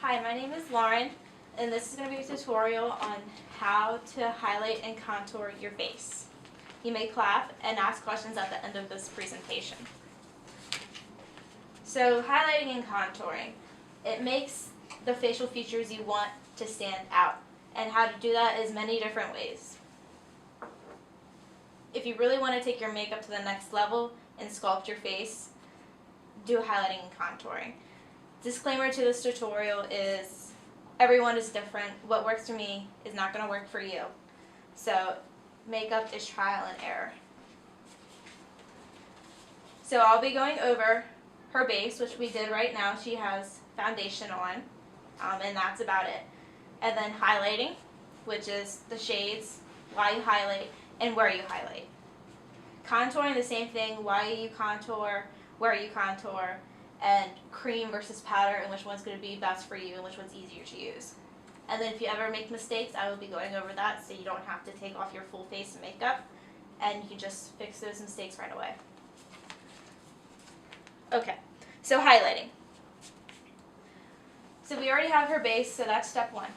Hi, my name is Lauren, and this is going to be a tutorial on how to highlight and contour your face. You may clap and ask questions at the end of this presentation. So highlighting and contouring, it makes the facial features you want to stand out. And how to do that is many different ways. If you really want to take your makeup to the next level and sculpt your face, do highlighting and contouring. Disclaimer to this tutorial is everyone is different. What works for me is not going to work for you. So makeup is trial and error. So I'll be going over her base, which we did right now. She has foundation on, and that's about it. And then highlighting, which is the shades, why you highlight, and where you highlight. Contouring, the same thing, why you contour, where you contour, and cream versus powder, and which one's going to be best for you and which one's easier to use. And then if you ever make mistakes, I will be going over that so you don't have to take off your full face of makeup, and you can just fix those mistakes right away. Okay, so highlighting. So we already have her base, so that's step one.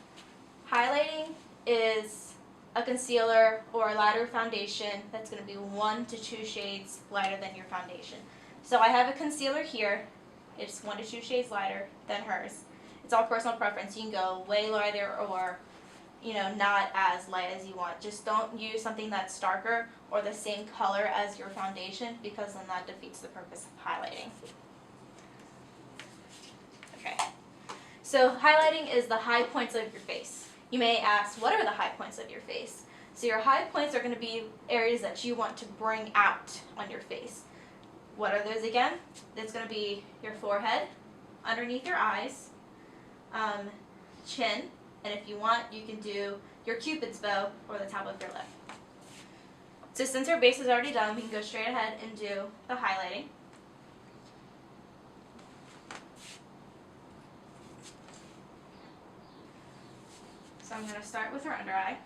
Highlighting is a concealer or a lighter foundation that's going to be 1 to 2 shades lighter than your foundation. So I have a concealer here. It's 1 to 2 shades lighter than hers. It's all personal preference. You can go way lighter or, not as light as you want. Just don't use something that's darker or the same color as your foundation, because then that defeats the purpose of highlighting. Okay. So highlighting is the high points of your face. You may ask, what are the high points of your face? So your high points are going to be areas that you want to bring out on your face. What are those again? It's going to be your forehead, underneath your eyes, chin, and if you want, you can do your Cupid's bow or the top of your lip. So since our base is already done, we can go straight ahead and do the highlighting. So I'm going to start with her under eye,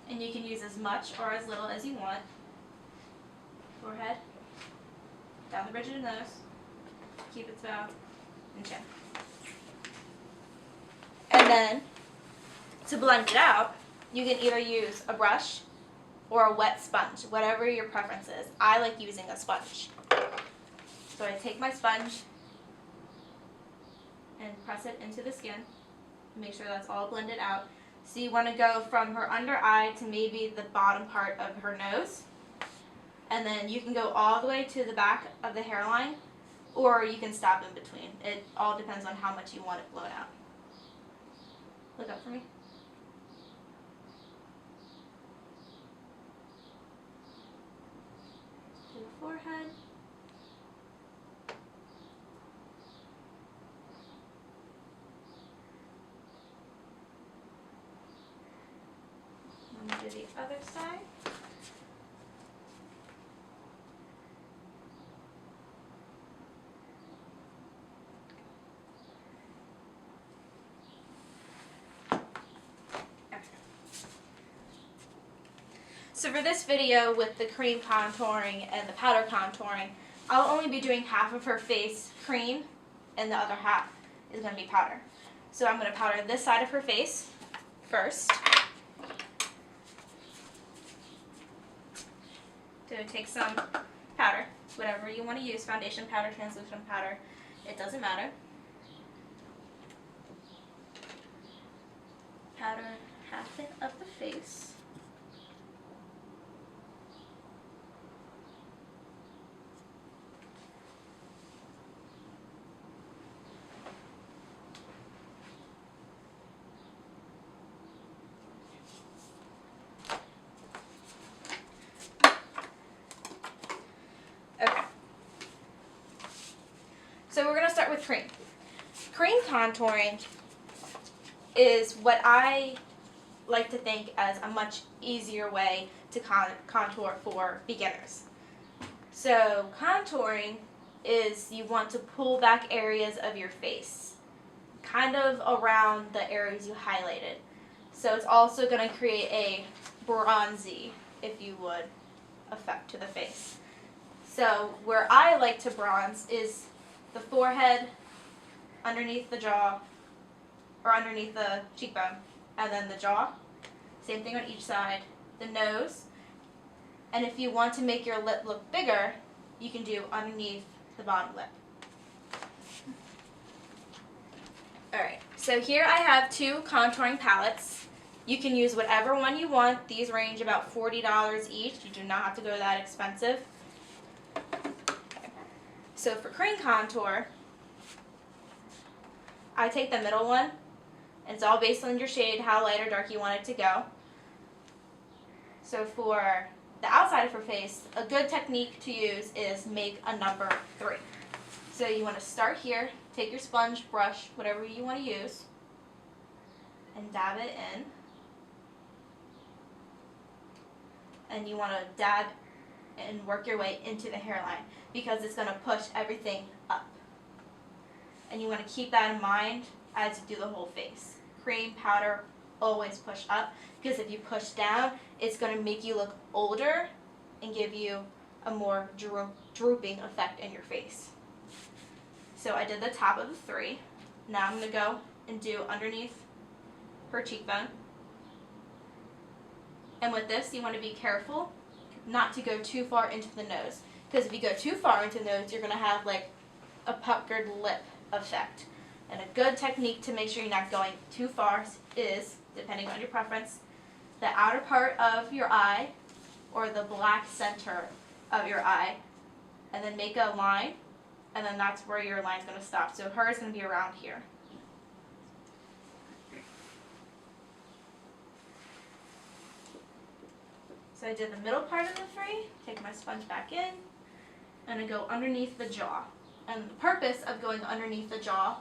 and you can use as much or as little as you want. Forehead, down the bridge of the nose, Cupid's bow, and chin. And then, to blend it out, you can either use a brush or a wet sponge, whatever your preference is. I like using a sponge. So I take my sponge and press it into the skin. Make sure that's all blended out. So you want to go from her under eye to maybe the bottom part of her nose. And then you can go all the way to the back of the hairline, or you can stop in between. It all depends on how much you want it blown out. Look up for me. To the forehead. And do the other side. So for this video with the cream contouring and the powder contouring, I'll only be doing half of her face cream and the other half is going to be powder. So I'm going to powder this side of her face first. So take some powder, whatever you want to use, foundation powder, translucent powder, it doesn't matter. Powder half it of the face. Okay. So we're going to start with cream. Cream contouring is what I like to think as a much easier way to contour for beginners. So contouring is you want to pull back areas of your face, kind of around the areas you highlighted. So it's also going to create a bronzy, if you would, effect to the face. So where I like to bronze is the forehead, underneath the jaw, or underneath the cheekbone. And then the jaw, same thing on each side. The nose, and if you want to make your lip look bigger, you can do underneath the bottom lip. Alright, so here I have 2 contouring palettes. You can use whatever one you want. These range about $40 each. You do not have to go that expensive. Okay. So for cream contour, I take the middle one, and it's all based on your shade, how light or dark you want it to go. So for the outside of her face, a good technique to use is make a number 3. So you want to start here, take your sponge, brush, whatever you want to use, and dab it in. And you want to dab and work your way into the hairline because it's going to push everything up. And you want to keep that in mind as you do the whole face. Cream, powder, always push up, because if you push down, it's going to make you look older and give you a more drooping effect in your face. So I did the top of the 3. Now I'm going to go and do underneath her cheekbone. And with this, you want to be careful not to go too far into the nose, because if you go too far into the nose, you're going to have like a puckered lip effect. And a good technique to make sure you're not going too far is, depending on your preference, the outer part of your eye or the black center of your eye, and then make a line, and then that's where your line's going to stop. So hers is going to be around here. So I did the middle part of the 3, take my sponge back in, and I go underneath the jaw. And the purpose of going underneath the jaw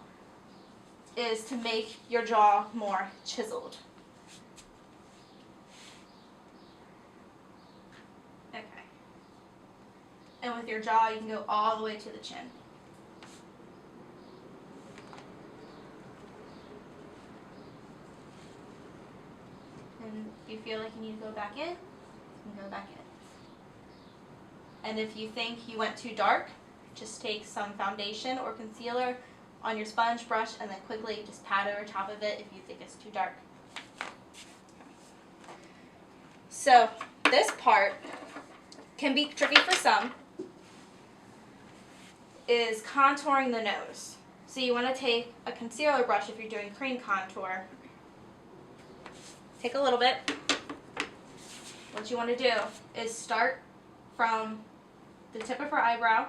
is to make your jaw more chiseled. Okay. And with your jaw, you can go all the way to the chin. And if you feel like you need to go back in, you can go back in. And if you think you went too dark, just take some foundation or concealer on your sponge brush and then quickly just pat over top of it if you think it's too dark. So this part can be tricky for some, is contouring the nose. So you want to take a concealer brush if you're doing cream contour. Take a little bit. What you want to do is start from the tip of her eyebrow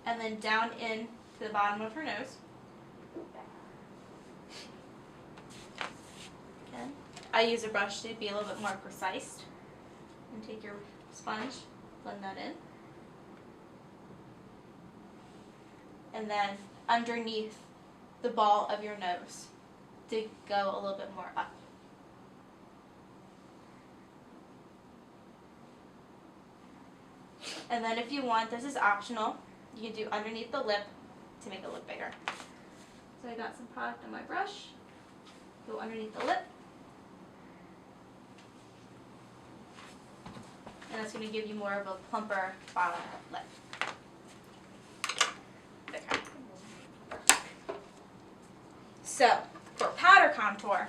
and then down in to the bottom of her nose. Again, I use a brush to be a little bit more precise. And take your sponge, blend that in. And then underneath the ball of your nose to go a little bit more up. And then if you want, this is optional, you can do underneath the lip to make it look bigger. So I got some product on my brush, go underneath the lip, and that's going to give you more of a plumper bottom lip. Okay. So for powder contour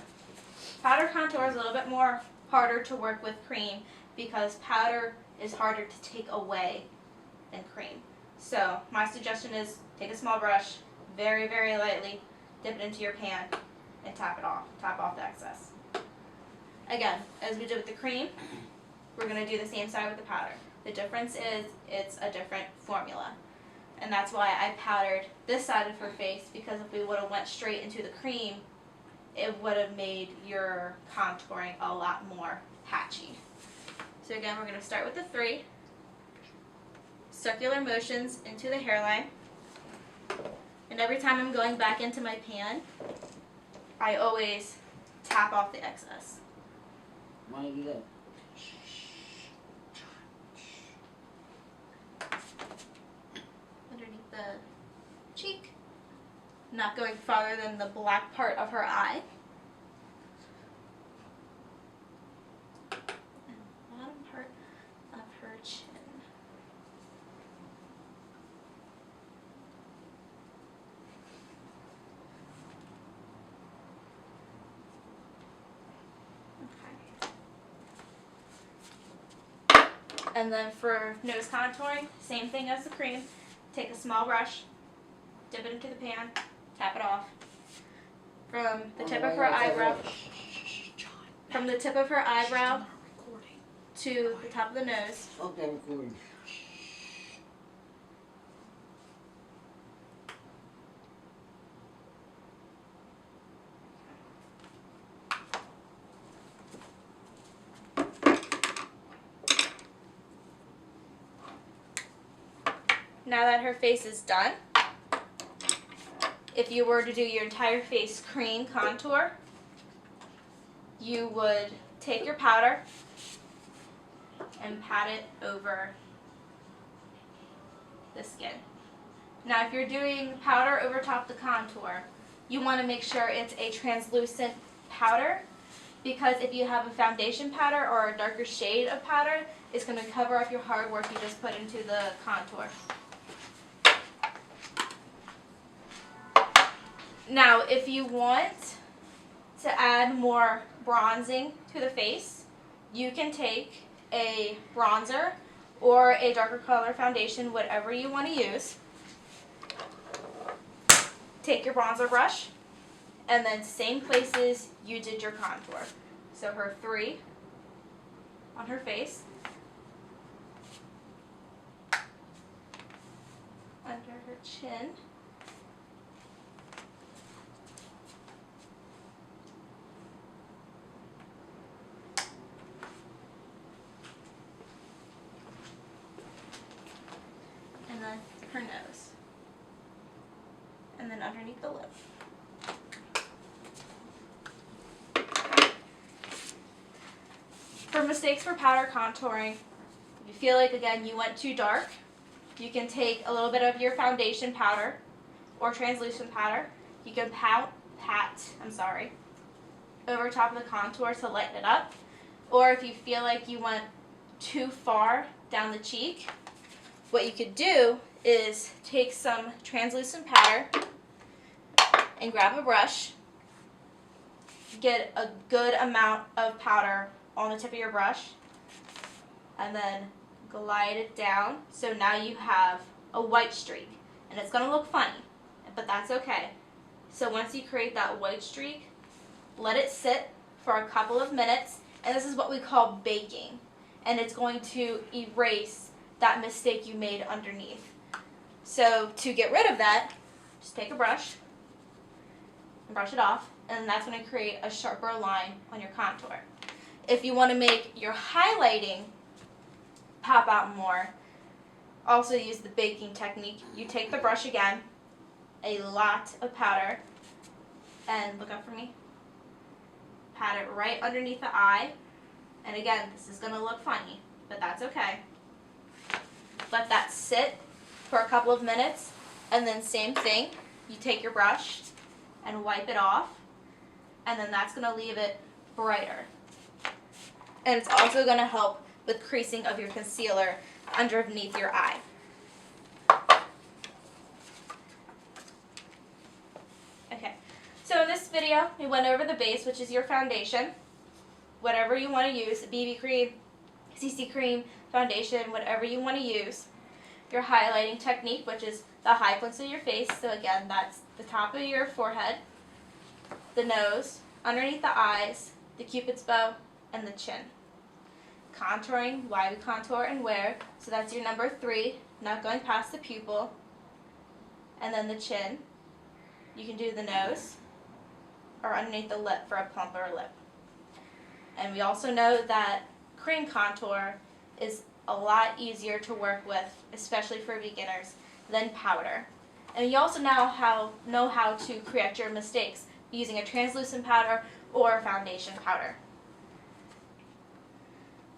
is a little bit more harder to work with cream because powder is harder to take away than cream. So my suggestion is take a small brush, very, very lightly, dip it into your pan, and tap off the excess. Again, as we did with the cream, we're going to do the same side with the powder. The difference is it's a different formula. And that's why I powdered this side of her face, because if we would have went straight into the cream, it would have made your contouring a lot more patchy. So again, we're going to start with the 3. Circular motions into the hairline. And every time I'm going back into my pan, I always tap off the excess. Why do you do that? Underneath the cheek, not going farther than the black part of her eye. And the bottom part of her chin. And then for nose contouring, same thing as the cream. Take a small brush, dip it into the pan, tap it off. From the tip of her eyebrow, from the tip of her eyebrow to the top of the nose. Okay, recording. Now that her face is done, if you were to do your entire face cream contour, you would take your powder and pat it over the skin. Now if you're doing powder over top the contour, you want to make sure it's a translucent powder, because if you have a foundation powder or a darker shade of powder, it's going to cover up your hard work you just put into the contour. Now, if you want to add more bronzing to the face, you can take a bronzer or a darker color foundation, whatever you want to use. Take your bronzer brush, and then same places you did your contour. So her 3 on her face, under her chin, and then her nose, and then underneath the lip. For mistakes for powder contouring, if you feel like, again, you went too dark, you can take a little bit of your foundation powder or translucent powder. You can pat over top of the contour to lighten it up. Or if you feel like you went too far down the cheek, what you could do is take some translucent powder and grab a brush, get a good amount of powder on the tip of your brush, and then glide it down. So now you have a white streak, and it's going to look funny, but that's okay. So once you create that white streak, let it sit for a couple of minutes, and this is what we call baking, and it's going to erase that mistake you made underneath. So to get rid of that, just take a brush and brush it off, and that's going to create a sharper line on your contour. If you want to make your highlighting pop out more, also use the baking technique. You take the brush again, a lot of powder, and look up for me, pat it right underneath the eye, and again, this is going to look funny, but that's okay. Let that sit for a couple of minutes, and then same thing, you take your brush and wipe it off, and then that's going to leave it brighter. And it's also going to help with creasing of your concealer underneath your eye. Okay, so in this video, we went over the base, which is your foundation. Whatever you want to use, BB cream, CC cream, foundation, whatever you want to use. Your highlighting technique, which is the high points of your face. So again, that's the top of your forehead, the nose, underneath the eyes, the cupid's bow, and the chin. Contouring, why we contour and where. So that's your number 3, not going past the pupil. And then the chin. You can do the nose or underneath the lip for a plumper lip. And we also know that cream contour is a lot easier to work with, especially for beginners, than powder. And you also now know how to correct your mistakes using a translucent powder or foundation powder.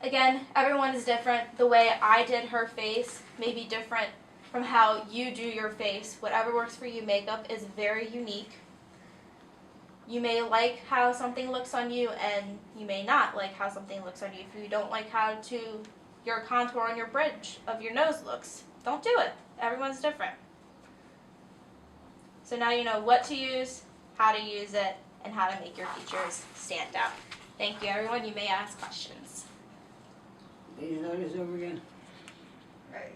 Again, everyone is different. The way I did her face may be different from how you do your face. Whatever works for you, makeup is very unique. You may like how something looks on you, and you may not like how something looks on you. If you don't like how your contour on your bridge of your nose looks, don't do it. Everyone's different. So now you know what to use, how to use it, and how to make your features stand out. Thank you, everyone. You may ask questions. Page notice over again?